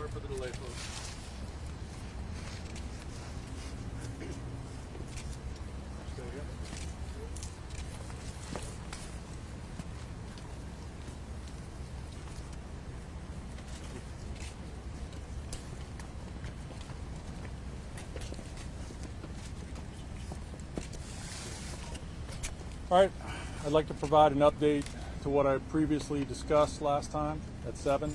Sorry for the delay, folks. All right, I'd like to provide an update to what I previously discussed last time at 7.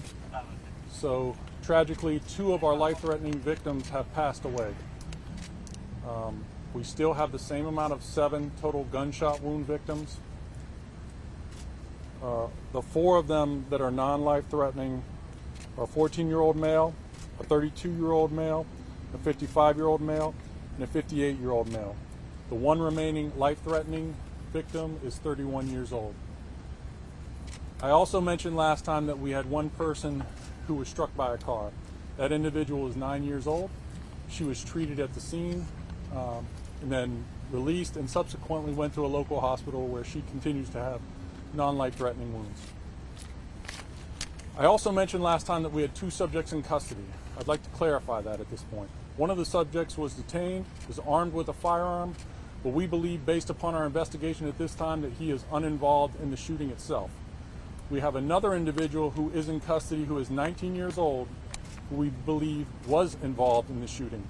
So tragically, 2 of our life-threatening victims have passed away. We still have the same amount of 7 total gunshot wound victims. The 4 of them that are non-life-threatening are a 14-year-old male, a 32-year-old male, a 55-year-old male, and a 58-year-old male. The 1 remaining life-threatening victim is 31 years old. I also mentioned last time that we had 1 person who was struck by a car. That individual is 9 years old. She was treated at the scene and then released and subsequently went to a local hospital where she continues to have non-life-threatening wounds. I also mentioned last time that we had 2 subjects in custody. I'd like to clarify that at this point. One of the subjects was detained, is armed with a firearm, but we believe, based upon our investigation at this time, that he is uninvolved in the shooting itself. We have another individual who is in custody who is 19 years old, who we believe was involved in the shooting.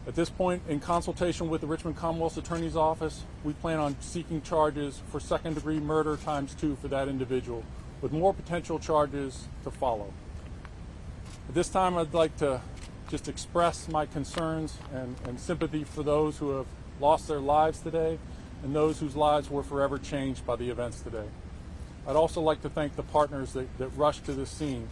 At this point, in consultation with the Richmond Commonwealth's Attorney's Office, we plan on seeking charges for second-degree murder ×2 for that individual, with more potential charges to follow. At this time, I'd like to just express my concerns and sympathy for those who have lost their lives today and those whose lives were forever changed by the events today. I'd also like to thank the partners that rushed to this scene.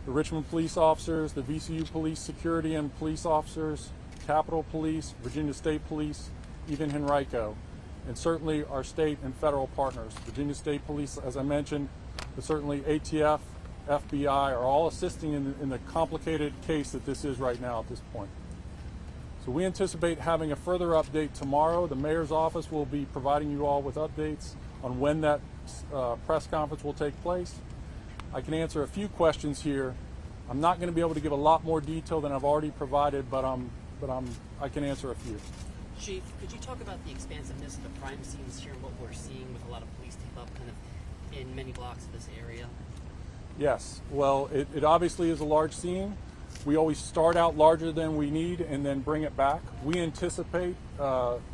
The Richmond police officers, the VCU police security and police officers, Capitol Police, Virginia State Police, even Henrico, and certainly our state and federal partners. Virginia State Police, as I mentioned, but certainly ATF, FBI are all assisting in the complicated case that this is right now at this point. So we anticipate having a further update tomorrow. The mayor's office will be providing you all with updates on when that press conference will take place. I can answer a few questions here. I'm not going to be able to give a lot more detail than I've already provided, but I can answer a few. Chief, could you talk about the expansiveness of the crime scenes here and what we're seeing with a lot of police tape up kind of in many blocks of this area? Yes, well, it obviously is a large scene. We always start out larger than we need and then bring it back. We anticipate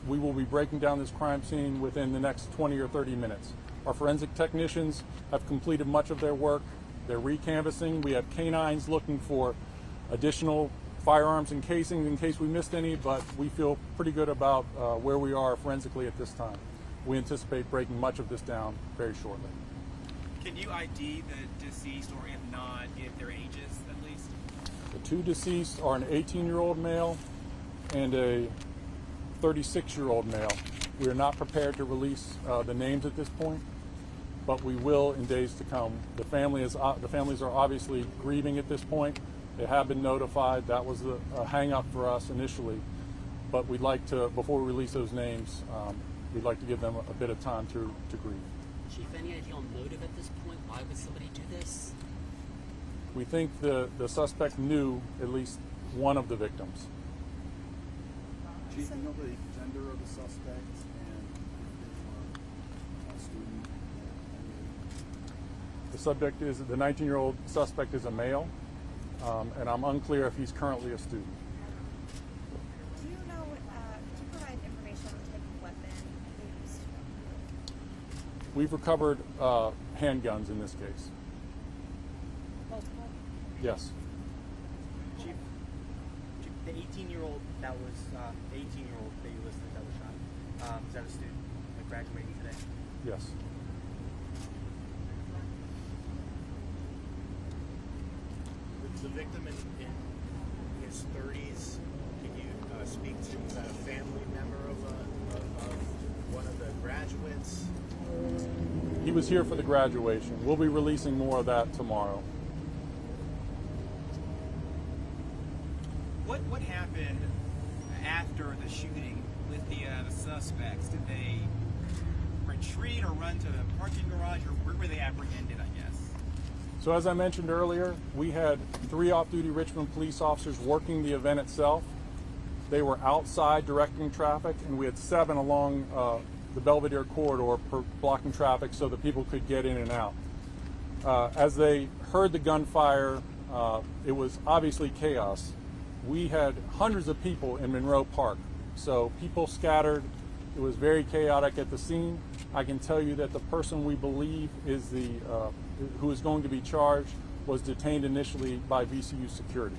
we will be breaking down this crime scene within the next 20 or 30 minutes. Our forensic technicians have completed much of their work. They're recanvassing. We have canines looking for additional firearms and casings in case we missed any, but we feel pretty good about where we are forensically at this time. We anticipate breaking much of this down very shortly. Can you ID the deceased, or if not, give their ages at least? The 2 deceased are an 18-year-old male and a 36-year-old male. We are not prepared to release the names at this point, but we will in days to come. The families are obviously grieving at this point. They have been notified. That was a hang-up for us initially, but we'd like to, before we release those names, we'd like to give them a bit of time to grieve. Chief, any idea on motive at this point? Why would somebody do this? We think the suspect knew at least one of the victims. Chief, you know the gender of the suspect and if they were a student? The subject is, the 19-year-old suspect is a male, and I'm unclear if he's currently a student. Do you know, could you provide information on the type of weapon used? We've recovered handguns in this case. Multiple? Yes. Chief, the 18-year-old that was the 18-year-old that you listed that was shot, is that a student like graduating today? Yes. The victim in his 30s. Can you speak to a family member of one of the graduates? He was here for the graduation. We'll be releasing more of that tomorrow. What happened after the shooting with the suspects? Did they retreat or run to the parking garage, or where were they apprehended, I guess? So as I mentioned earlier, we had 3 off-duty Richmond police officers working the event itself. They were outside directing traffic, and we had 7 along the Belvedere corridor blocking traffic so that people could get in and out. As they heard the gunfire, it was obviously chaos. We had hundreds of people in Monroe Park, so people scattered. It was very chaotic at the scene. I can tell you that the person we believe is who is going to be charged was detained initially by VCU security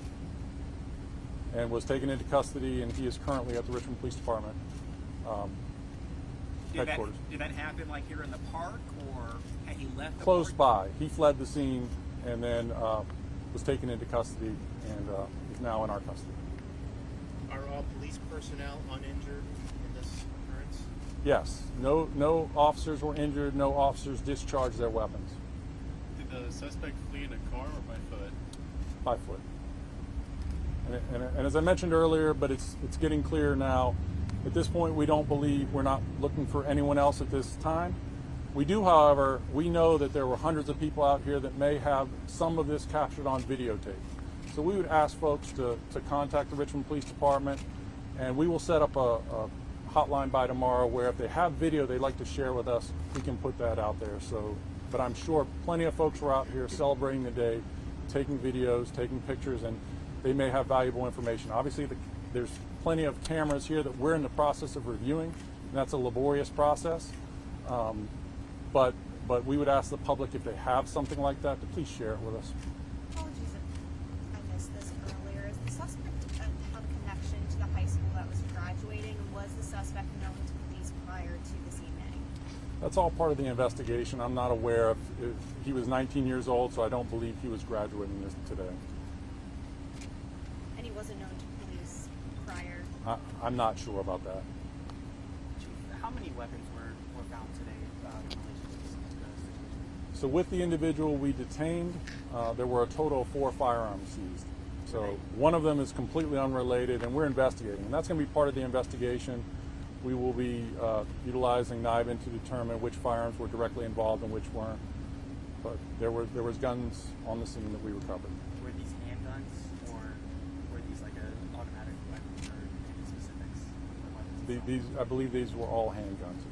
and was taken into custody, and he is currently at the Richmond Police Department headquarters. Did that happen like here in the park, or had he left the Close park? by. He fled the scene and then was taken into custody and is now in our custody. Are all police personnel uninjured in this occurrence? Yes. No officers were injured. No officers discharged their weapons. Did the suspect flee in a car or by foot? By foot. And as I mentioned earlier, but it's getting clear now, at this point we're not looking for anyone else at this time. We do, however, we know that there were hundreds of people out here that may have some of this captured on videotape. So we would ask folks to contact the Richmond Police Department, and we will set up a hotline by tomorrow where if they have video they'd like to share with us, we can put that out there. So, but I'm sure plenty of folks were out here celebrating the day, taking videos, taking pictures, and they may have valuable information. Obviously, there's plenty of cameras here that we're in the process of reviewing, and that's a laborious process. But we would ask the public if they have something like that to please share it with us. Apologies if I missed this earlier. Is the suspect have a connection to the high school that was graduating? Was the suspect known to police prior to this evening? That's all part of the investigation. I'm not aware if he was 19 years old, so I don't believe he was graduating this today. And he wasn't known to police prior? I'm not sure about that. Chief, how many weapons were found today in relation to this situation? So with the individual we detained, there were a total of 4 firearms seized. So one of them is completely unrelated, and we're investigating. And that's going to be part of the investigation. We will be utilizing NIVIN to determine which firearms were directly involved and which weren't. But there was guns on the scene that we recovered. Were these handguns, or were these like an automatic weapon, or any specifics? I believe these were all handguns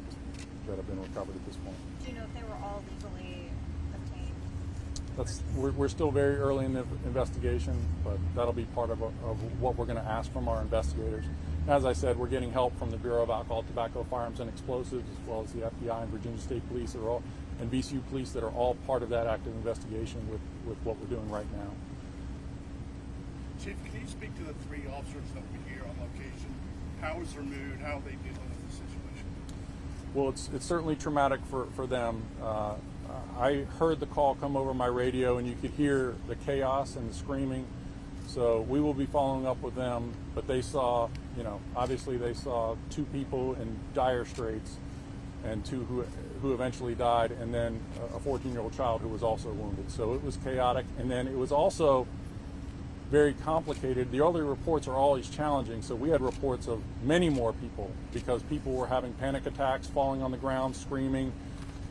that have been recovered at this point. Do you know if they were all legally obtained? We're still very early in the investigation, but that'll be part of what we're going to ask from our investigators. As I said, we're getting help from the Bureau of Alcohol, Tobacco, Firearms, and Explosives, as well as the FBI and Virginia State Police and VCU Police that are all part of that active investigation with what we're doing right now. Chief, can you speak to the 3 officers that were here on location? How was their mood? How are they dealing with the situation? Well, it's certainly traumatic for them. I heard the call come over my radio, and you could hear the chaos and the screaming. So we will be following up with them, but they saw, obviously they saw 2 people in dire straits, and 2 who eventually died, and then a 14-year-old child who was also wounded. So it was chaotic, and then it was also very complicated. The early reports are always challenging, so we had reports of many more people because people were having panic attacks, falling on the ground, screaming.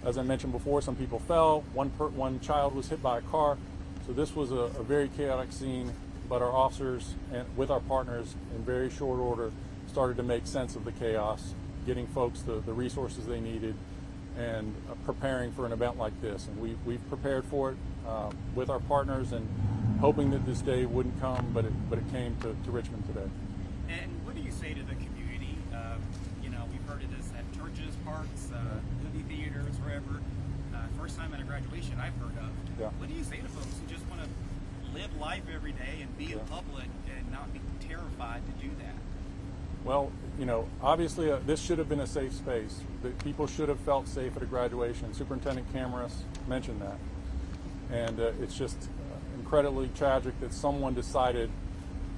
As I mentioned before, some people fell. One child was hit by a car. So this was a very chaotic scene, but our officers and with our partners in very short order started to make sense of the chaos, getting folks the resources they needed, and preparing for an event like this. And we've prepared for it with our partners, and hoping that this day wouldn't come, but it came to Richmond today. And what do you say to the community? We've heard of this at churches, parks, movie theaters, wherever. First time at a graduation I've heard of. Yeah. What do you say to folks who just want to live life every day and be in public and not be terrified to do that? Well, obviously this should have been a safe space. People should have felt safe at a graduation. Superintendent Camaras mentioned that. And it's just incredibly tragic that someone decided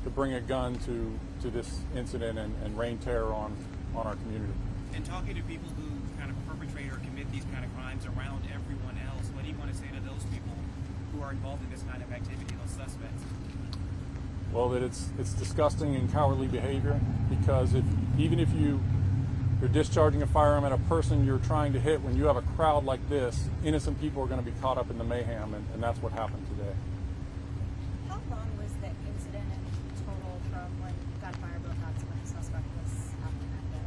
to bring a gun to this incident and rain terror on our community. And talking to people who kind of perpetrate or commit these kind of crimes around everyone else, what do you want to say to those people who are involved in this kind of activity, those suspects? Well, that it's disgusting and cowardly behavior, because even if you you're discharging a firearm at a person you're trying to hit. When you have a crowd like this, innocent people are going to be caught up in the mayhem, and that's what happened today. How long was the incident in total from when gunfire broke out to when the suspect was apprehended?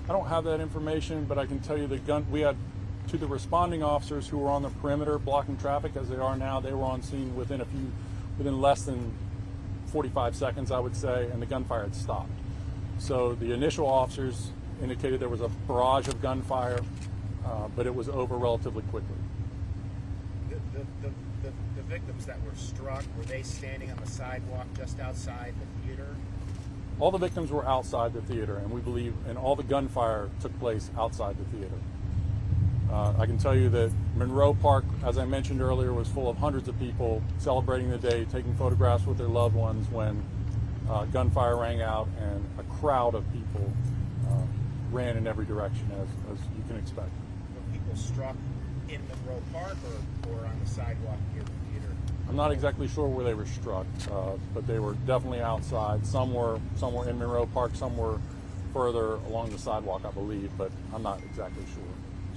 I don't have that information, but I can tell you we had to the responding officers who were on the perimeter blocking traffic as they are now. They were on scene within less than 45 seconds, I would say, and the gunfire had stopped. So the initial officers indicated there was a barrage of gunfire, but it was over relatively quickly. The victims that were struck, were they standing on the sidewalk just outside the theater? All the victims were outside the theater, and we believe, and all the gunfire took place outside the theater. I can tell you that Monroe Park, as I mentioned earlier, was full of hundreds of people celebrating the day, taking photographs with their loved ones when gunfire rang out, and a crowd of people ran in every direction, as you can expect. Were people struck in Monroe Park or on the sidewalk near the theater? I'm not exactly sure where they were struck, but they were definitely outside. Some were in Monroe Park, some were further along the sidewalk, I believe, but I'm not exactly sure.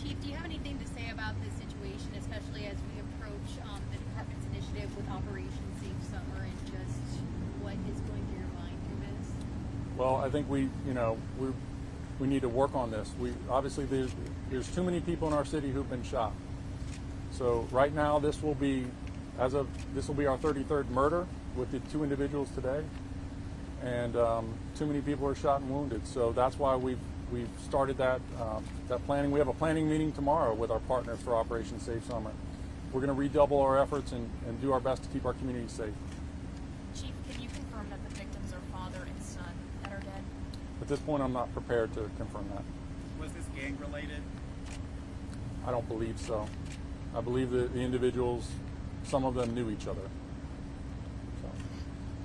Chief, do you have anything to say about this situation, especially as we approach the department's initiative with Operation Safe Summer, and just what is going through your mind through this? Well, I think we need to work on this. Obviously there's too many people in our city who've been shot. So right now this will be our 33rd murder with the 2 individuals today, and too many people are shot and wounded. So that's why we've started that planning. We have a planning meeting tomorrow with our partners for Operation Safe Summer. We're going to redouble our efforts and do our best to keep our community safe. Chief, can you confirm that the victims are father and son that are dead? At this point, I'm not prepared to confirm that. Was this gang related? I don't believe so. I believe that the individuals, some of them knew each other. So,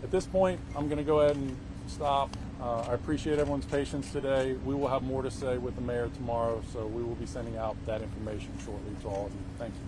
at this point, I'm going to go ahead and stop. I appreciate everyone's patience today. We will have more to say with the mayor tomorrow, so we will be sending out that information shortly to all of you. Thank you.